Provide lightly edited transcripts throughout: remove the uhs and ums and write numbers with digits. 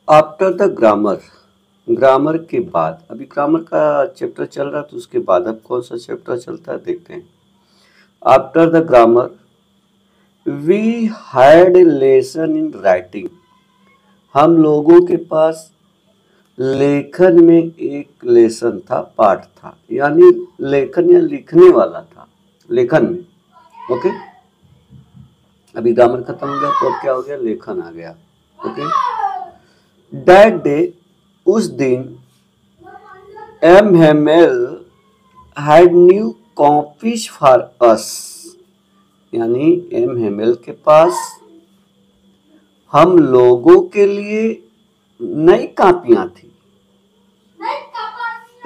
After the grammar, grammar के बाद, अभी ग्रामर का चैप्टर चल रहा है तो उसके बाद अब कौन सा चैप्टर चलता है देखते हैं। After the grammar we had a lesson in writing, हम लोगों के पास लेखन में एक लेसन था, पाठ था, यानी लेखन या लिखने वाला था, लेखन में। ओके, अभी ग्रामर खत्म हो गया तो अब क्या हो गया, लेखन आ गया। ओके, दैट डे, उस दिन, MML had new copies for us, यानी MML के पास हम लोगों के लिए नई कापियां थी।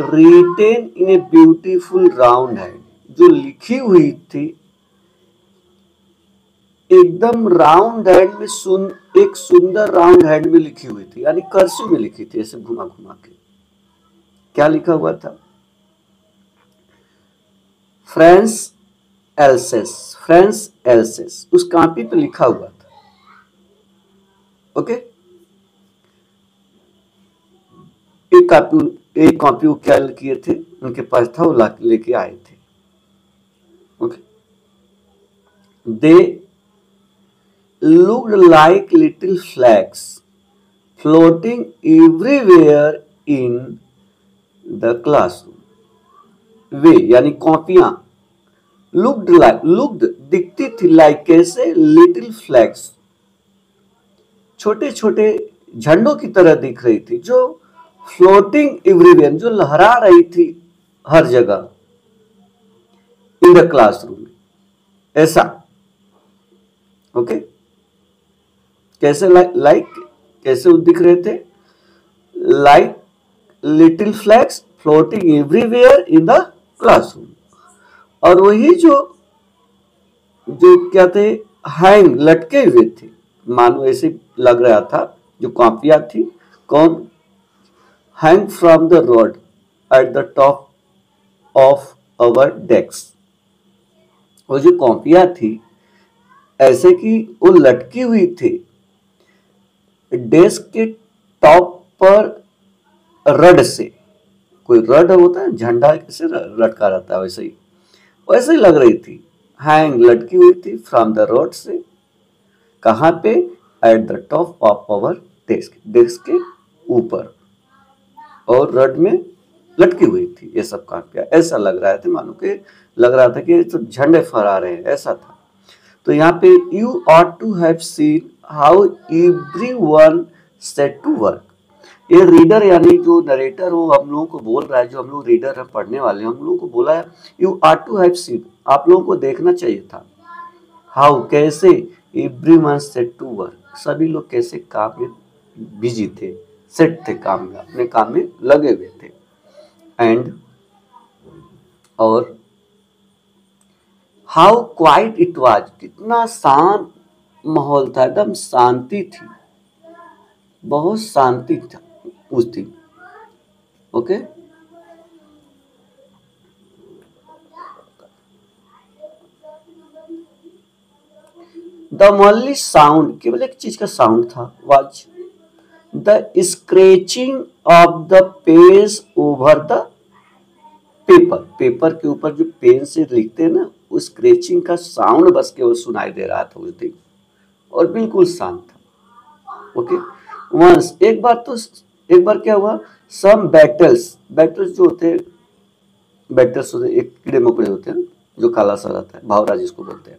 Written in a beautiful round hand, जो लिखी हुई थी एकदम राउंड हैंड में, एक सुंदर राउंड हैंड में लिखी हुई थी, यानी कर्सिव में लिखी थी, ऐसे घुमा घुमा के। क्या लिखा हुआ था, फ्रांस एल्सेस, फ्रांस एल्सेस, उस कॉपी पे लिखा हुआ था। ओके, एक कॉपी वो क्या किए थे, उनके पास था, वो लेके आए थे। Okay, they looked like little flags floating everywhere in the classroom. वे यानी कॉपियां, looked दिखती थी, like कैसे, little flags, छोटे छोटे झंडों की तरह दिख रही थी, जो फ्लोटिंग एवरीवेयर, जो लहरा रही थी हर जगह, इन द क्लासरूम, ऐसा। ओके, कैसे, लाइक कैसे वो दिख रहे थे, like little flags floating everywhere in the classroom. और वही जो क्या थे, हैंग, लटके हुए थे, मानो ऐसे लग रहा था, जो कॉपियां थी, कौन, hang from the road eight the top of our desk, वो जो कॉपियां थी ऐसे कि वो लटकी हुई थी डेस्क के टॉप पर, रड से, कोई रड होता है, झंडा कैसे लटका रहता है, वैसे ही लग रही थी, हैंग, लटकी हुई थी, फ्रॉम द रोड से, कहाँ पे, at the top of our desk, desk के ऊपर, और रड में लटकी हुई थी ये सब कॉपियां, ऐसा लग रहा था, मानो कि लग रहा था कि तो झंडे फहरा रहे हैं, ऐसा था। तो यहाँ पे you ought to have seen how everyone set to work, ये रीडर यानी जो नरेटर हो हम लोगों को बोल रहा है, जो हम लोग रीडर है, पढ़ने वाले, हम लोगों को बोला है, you ought to have seen, आप लोगों को देखना चाहिए था, हाउ, कैसे, एवरीवन सेट टू वर्क, सभी लोग कैसे काम में बिजी थे, सेट थे, काम में, अपने काम में लगे हुए थे। एंड, और हाउ क्वाइट इट वाज, कितना शांत माहौल था, एकदम शांति थी, बहुत शांति था उस दिन। ओके, द ओनली साउंड, केवल एक चीज का साउंड था, was the scratching of the page over the paper, paper के ऊपर जो पेन से लिखते हैं ना, उस स्क्रेचिंग का साउंड बस केवल सुनाई दे रहा था उस दिन, और बिल्कुल शांत था। ओके, वंस, एक बार क्या हुआ, सम बैटल्स, बैटल्स जो होते हैं, बैटल्स होते, एक कीड़े मकोड़े होते हैं जो काला सा रहता है, भावरा जिसको बोलते हैं,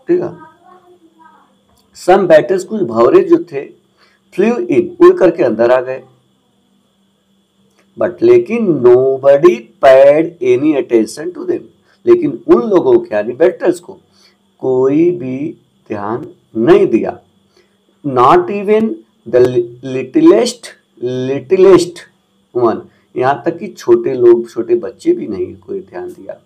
ठीक है, सम बैटल्स, कुछ भंवरे जो थे, फ्लू इन, उड़ करके अंदर आ गए, बट लेकिन nobody paid any attention to them, लेकिन उन लोगों के यानी बैटल्स को कोई भी ध्यान नहीं दिया, नॉट इवन द लिटिलेस्ट वन, यहाँ तक कि छोटे लोग, छोटे बच्चे भी नहीं कोई ध्यान दिया,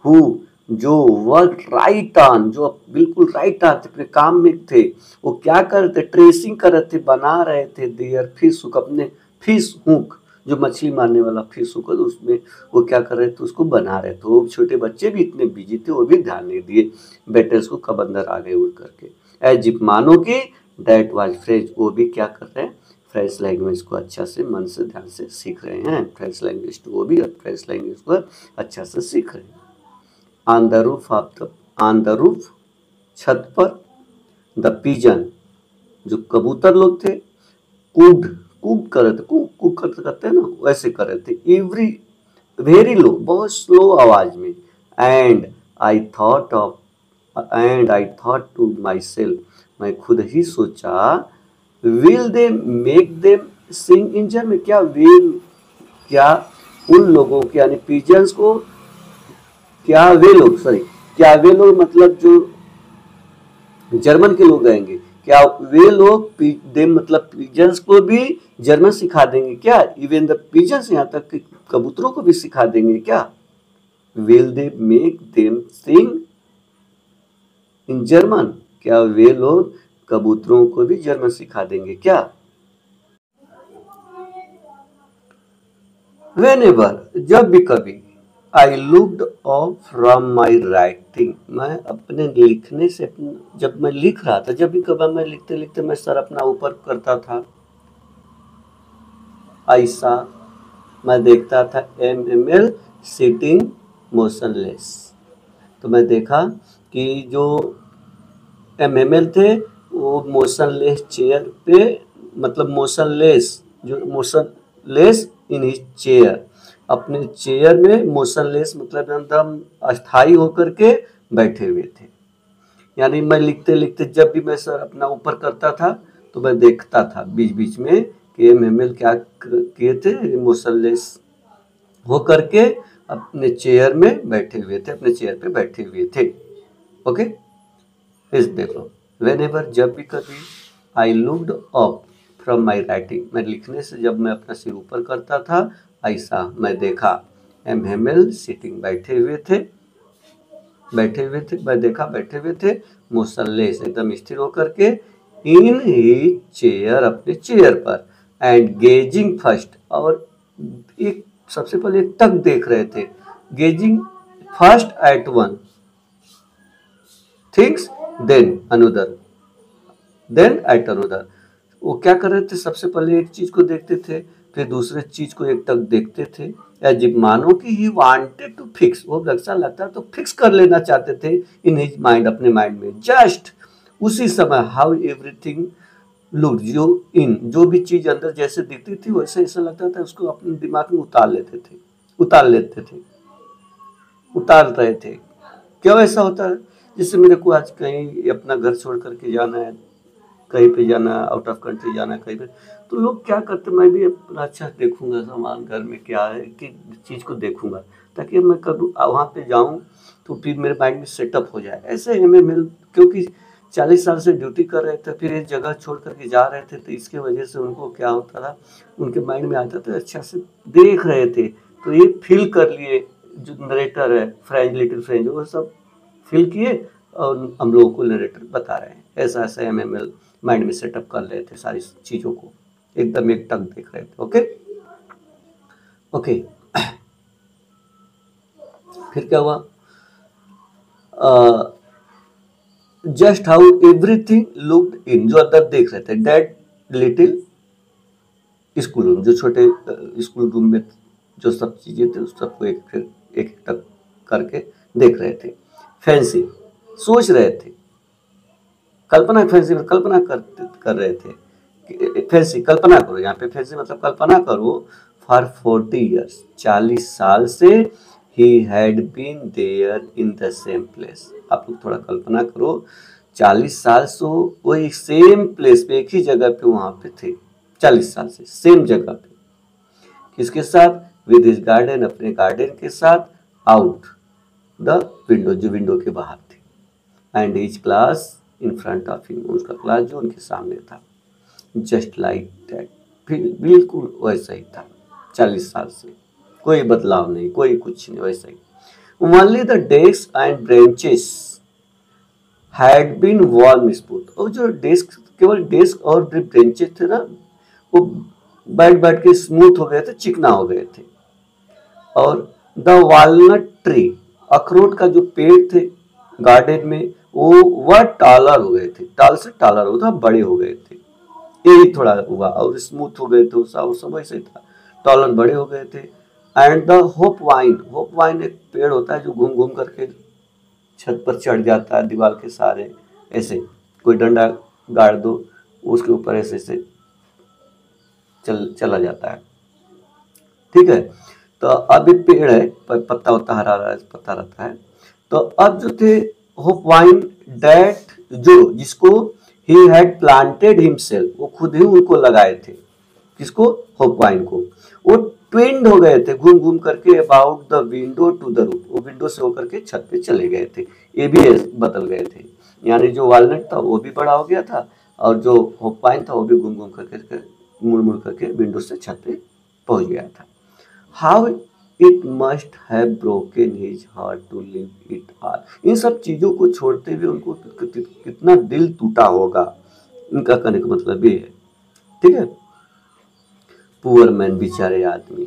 हु, जो वर्क राइट ऑन, जो बिल्कुल राइट ऑन अपने काम में थे, वो क्या कर रहे थे, ट्रेसिंग कर रहे थे, बना रहे थे देयर फिश हुक, अपने फिश हुक, जो मछली मारने वाला फिश हुक, उसमें वो क्या कर रहे थे, उसको बना रहे थे, वो छोटे बच्चे भी इतने बिजी थे, वो भी ध्यान नहीं दिए, बैटल्स को कब अंदर आ गए उड़ करके, एज इफ, मानो कि दैट वाज फ्रेंच, वो भी क्या कर रहे हैं, फ्रेंच लैंग्वेज को अच्छा से मन से ध्यान से सीख रहे हैं। फ्रेंच लैंग्वेज वो भी फ्रेंच लैंग्वेज को अच्छा से सीख रहे हैं। ऑन द रूफ, छत पर, द पिजन, जो कबूतर लोग थे, कुड कुक कर रहे थे, कुक करते हैं ना, वैसे कर रहे थे। एवरी वेरी लो, बहुत स्लो आवाज में। And I thought to myself, मैं खुद ही सोचा, will they make them sing in German, क्या उन लोगों के यानी पिजन्स को, क्या वे लोग मतलब जो जर्मन के लोग रहेंगे, क्या वे लोग देम मतलब पिजन्स को भी जर्मन सिखा देंगे क्या? इवन द पिजन्स, यहाँ तक कि कबूतरों को भी सिखा देंगे क्या? Will they make them sing in German, क्या वे लोग कबूतरों को भी जर्मन सिखा देंगे क्या? व्हेनेवर, जब भी कभी, I looked up from my writing, मैं अपने लिखने से, जब मैं लिख रहा था, जब भी कभी मैं लिखते लिखते मैं सर अपना ऊपर करता था, ऐसा मैं देखता था एमएमएल सिटिंग मोशनलेस, तो मैं देखा कि जो एमएमएल थे वो मोशनलेस चेयर पे, मतलब मोशनलेस इन हिज चेयर, अपने चेयर में मोशनलेस मतलब एकदम अस्थाई होकर के बैठे हुए थे। यानी मैं लिखते लिखते जब भी मैं सर अपना ऊपर करता था तो मैं देखता था बीच बीच में कि एमएमएल क्या किए थे, मोशनलेस हो करके अपने चेयर में बैठे हुए थे, अपने चेयर पे बैठे हुए थे। ओके, इस देखो, व्हेनेवर, जब भी कभी, I looked up from my writing, मैं लिखने से जब मैं अपना सिर ऊपर करता था, ऐसा मैं देखा एमएमएल सिटिंग बैठे हुए थे, मैं देखा बैठे हुए थे, मोशनलेस एकदम स्थिर होकर के, इन ही चेयर, अपने चेयर पर, एंड गेजिंग फर्स्ट, और एक सबसे पहले एक तक देख रहे थे, gazing first at one things then another, then at another, वो क्या कर रहे थे, सबसे पहले एक चीज को देखते थे, फिर दूसरे चीज को एक तक देखते थे, या जब मानो कि ही वांटेड टू फिक्स, वो ऐसा लगता तो फिक्स कर लेना चाहते थे इन हिज माइंड, अपने माइंड में, जस्ट उसी समय, हाउ एवरीथिंग लुक, जो भी चीज अंदर जैसे दिखती थी वैसे ऐसा लगता था उसको अपने दिमाग में उतार लेते थे, उतार रहे थे। क्यों ऐसा होता है? जैसे मेरे को आज कहीं अपना घर छोड़ करके जाना है, कहीं पे जाना, आउट ऑफ कंट्री जाना है कहीं पे, तो लोग क्या करते, मैं भी अपना अच्छा देखूंगा सामान घर में क्या है कि चीज़ को देखूंगा, ताकि मैं कभी वहाँ पे जाऊँ तो फिर मेरे माइंड में सेटअप हो जाए। ऐसे हमें क्योंकि 40 साल से ड्यूटी कर रहे थे, फिर एक जगह छोड़ करके जा रहे थे, तो इसके वजह से उनको क्या होता था, उनके माइंड में आता था, अच्छा से देख रहे थे, तो ये फील कर लिए, जो नरेटर है फ्रेंच, लिटिल फ्रेंच, वो सब फील किए और हम लोगों को नरेटर बता रहे हैं। ऐसा ऐसा एमएमएल माइंड में सेटअप कर रहे थे, सारी चीज़ों को एकदम एक टक देख रहे थे। ओके ओके, फिर क्या हुआ, just how everything looked in, जो अंदर देख रहे थे, दैट लिटिल स्कूल रूम, जो छोटे स्कूल रूम में जो सब चीजें थे उस सबको एक टक करके देख रहे थे। फैंसी, सोच रहे थे, कल्पना, फैंसी में कल्पना कर रहे थे, फैंसी कल्पना करो, यहाँ पे फैंसी मतलब कल्पना करो, फॉर 40 ईयर्स, 40 साल से, he had been there in the same place. आप लोग थोड़ा कल्पना करो, 40 साल से वो एक सेम प्लेस पे, एक ही जगह पे वहां पे थे, 40 साल से सेम जगह पे, किसके साथ, विद हिज गार्डन, अपने गार्डन के साथ, आउट द विंडो, जो विंडो के बाहर थी, and his class in front of him, उसका क्लास जो उनके सामने था, जस्ट लाइक दैट, फिर बिल्कुल वैसा ही था, 40 साल से कोई बदलाव नहीं, कोई कुछ नहीं, वैसा ही। Only the desk and benches had been warm smooth, और जो डेस्क, केवल डेस्क और ब्रेंचेस थे ना, वो बैठ बैठ के स्मूथ हो गए थे, चिकना हो गए थे। और द वॉलनट ट्री, अखरोट का जो पेड़ थे गार्डन में, वह टॉलर हो गए थे, टॉल से टॉलर होता, बड़े हो गए थे, यही थोड़ा हुआ, और स्मूथ हो गए थे, वो सब वैसे ही था, टॉलर बड़े हो गए थे। एंड द होप वाइन एक पेड़ होता है जो घूम घूम करके छत पर चढ़ जाता है, दीवार के सहारे, ऐसे कोई डंडा गाड़ दो उसके ऊपर ऐसे ऐसे चला जाता है, ठीक है। तो अब ये पेड़ है, पत्ता वत्ता हरा हरा पत्ता रहता है। तो अब जो थे होप वाइन डेट, जो जिसको ही हैड प्लांटेड हिमसेल्फ, वो खुद ही उनको लगाए थे, किसको, होप वाइन को, वो ट्विंड हो गए थे घूम घूम करके about the window to the roof, वो विंडो से होकर के छत पे चले गए थे, ये भी बदल गए थे, यानी जो वॉलनट था वो भी बड़ा हो गया था, और जो होप वाइन था वो भी घूम घूम करके मुड़ मुड़ करके विंडो से छत पे पहुंच गया था। How it must have broken his heart to leave it all, इन सब चीजों को छोड़ते हुए उनको कितना दिल टूटा होगा, इनका कहने का मतलब ये है, ठीक है। पुअर मैन, बेचारे आदमी,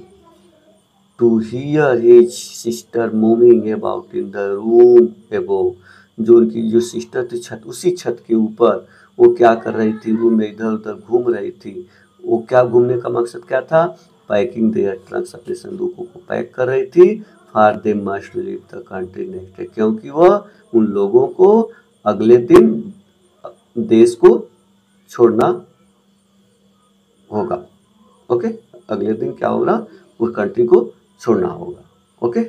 to hear his sister moving about in the room above, जो उनकी जो सिस्टर थी छत, उसी छत के ऊपर वो क्या कर रही थी, रूम में इधर उधर घूम रही थी। वो क्या घूमने का मकसद क्या था, पैकिंग देयर ट्रंक्स, अपने संदूकों को पैक कर रही थी, for they must leave the country next day, क्योंकि वह उन लोगों को अगले दिन देश को छोड़ना होगा। ओके, अगले दिन क्या होगा, उस कंट्री को छोड़ना होगा। ओके।